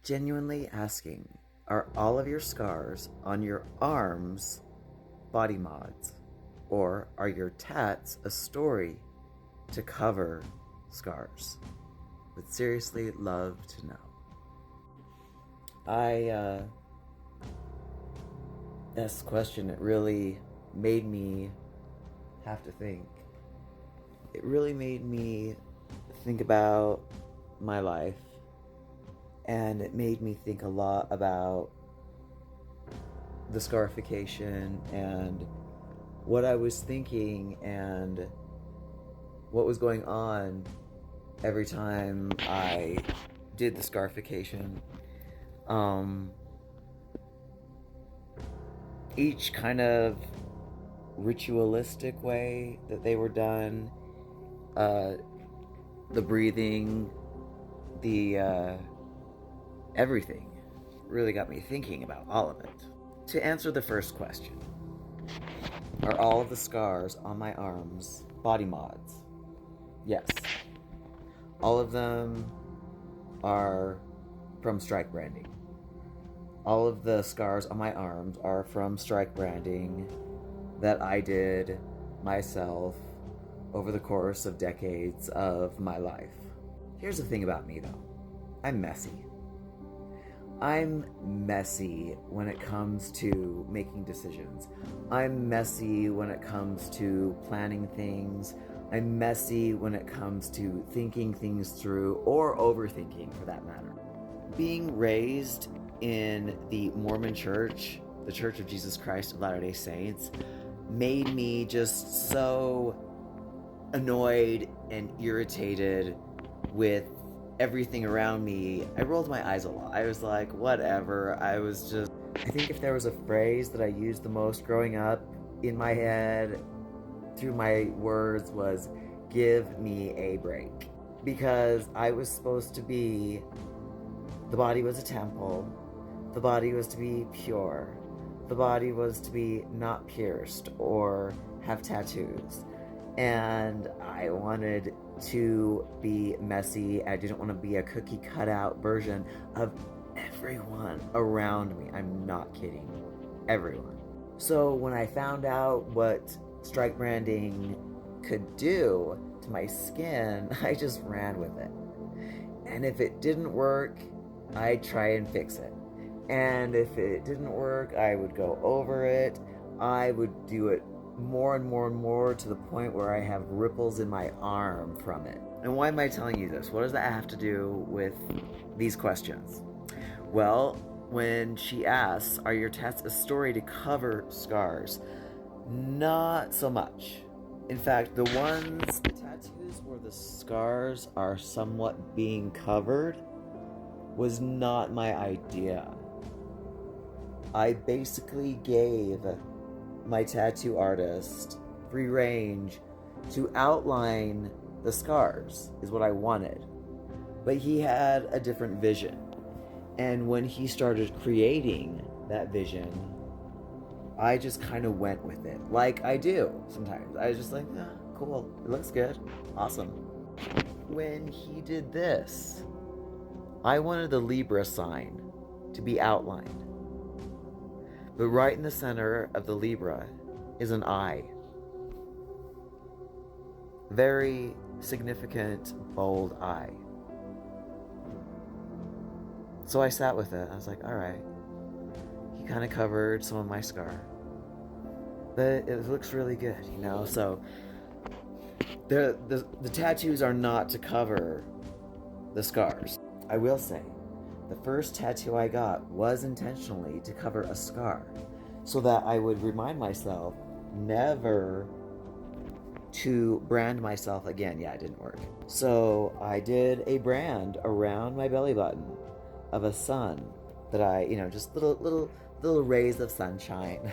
genuinely asking, are all of your scars on your arms body mods? Or are your tats a story to cover scars? Would seriously love to know. This question, it really made me have to think. It really made me think about my life, and it made me think a lot about the scarification and what I was thinking and what was going on every time I did the scarification. Each kind of ritualistic way that they were done, the breathing, the everything really got me thinking about all of it. To answer the first question, are all of the scars on my arms body mods? Yes. All of them are from Strike Branding. All of the scars on my arms are from Strike Branding that I did myself over the course of decades of my life. Here's the thing about me though. I'm messy. I'm messy when it comes to making decisions. I'm messy when it comes to planning things. I'm messy when it comes to thinking things through, or overthinking for that matter. Being raised in the Mormon Church, the Church of Jesus Christ of Latter-day Saints, made me just so annoyed and irritated with everything around me. I rolled my eyes a lot. I was like, whatever. I think if there was a phrase that I used the most growing up in my head through my words was, give me a break. Because I was supposed to be, the body was a temple, the body was to be pure, the body was to be not pierced or have tattoos. And I wanted to be messy. I didn't want to be a cookie cutout version of everyone around me. I'm not kidding. Everyone. So when I found out what Strike Branding could do to my skin, I just ran with it. And if it didn't work, I'd try and fix it. And if it didn't work, I would go over it. I would do it more and more and more to the point where I have ripples in my arm from it. And why am I telling you this? What does that have to do with these questions? Well, when she asks, are your tats a story to cover scars? Not so much. In fact, the tattoos where the scars are somewhat being covered was not my idea. I basically gave my tattoo artist free range to outline the scars, is what I wanted. But he had a different vision. And when he started creating that vision, I just kind of went with it, like I do sometimes. I was just like, ah, cool, it looks good, awesome. When he did this, I wanted the Libra sign to be outlined. But right in the center of the Libra is an eye. Very significant, bold eye. So I sat with it. I was like, all right. He kind of covered some of my scar. But it looks really good, you know? So the tattoos are not to cover the scars. I will say, the first tattoo I got was intentionally to cover a scar, so that I would remind myself never to brand myself again. Yeah, it didn't work. So I did a brand around my belly button of a sun that I, just little rays of sunshine.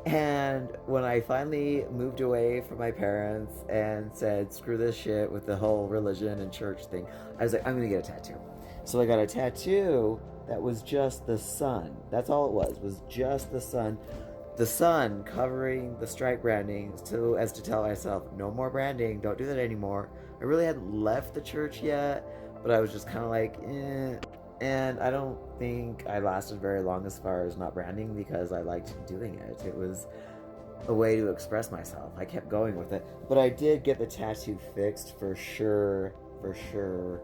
And when I finally moved away from my parents and said, screw this shit with the whole religion and church thing, I was like, I'm gonna get a tattoo. So I got a tattoo that was just the sun. That's all it was just the sun. The sun covering the Strike Branding, as to tell myself, no more branding, don't do that anymore. I really hadn't left the church yet, but I was just kind of like, eh. And I don't think I lasted very long as far as not branding because I liked doing it. It was a way to express myself. I kept going with it. But I did get the tattoo fixed for sure. For sure.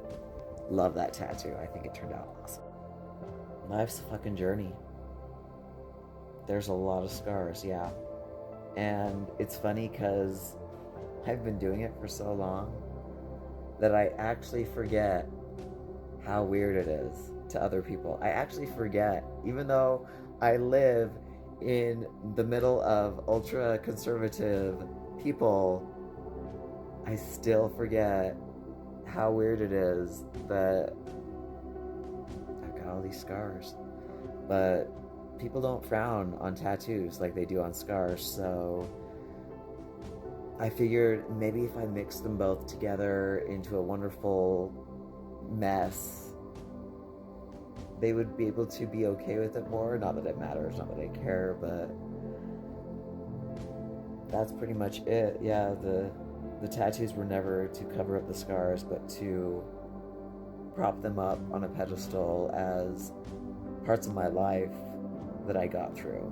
Love that tattoo. I think it turned out awesome. Life's a fucking journey. There's a lot of scars, yeah. And it's funny because I've been doing it for so long that I actually forget how weird it is to other people. I actually forget, even though I live in the middle of ultra conservative people, I still forget how weird it is that I've got all these scars. But people don't frown on tattoos like they do on scars, so I figured maybe if I mix them both together into a wonderful mess, they would be able to be okay with it more. Not that it matters, not that I care, but that's pretty much it. Yeah, the tattoos were never to cover up the scars, but to prop them up on a pedestal as parts of my life that I got through.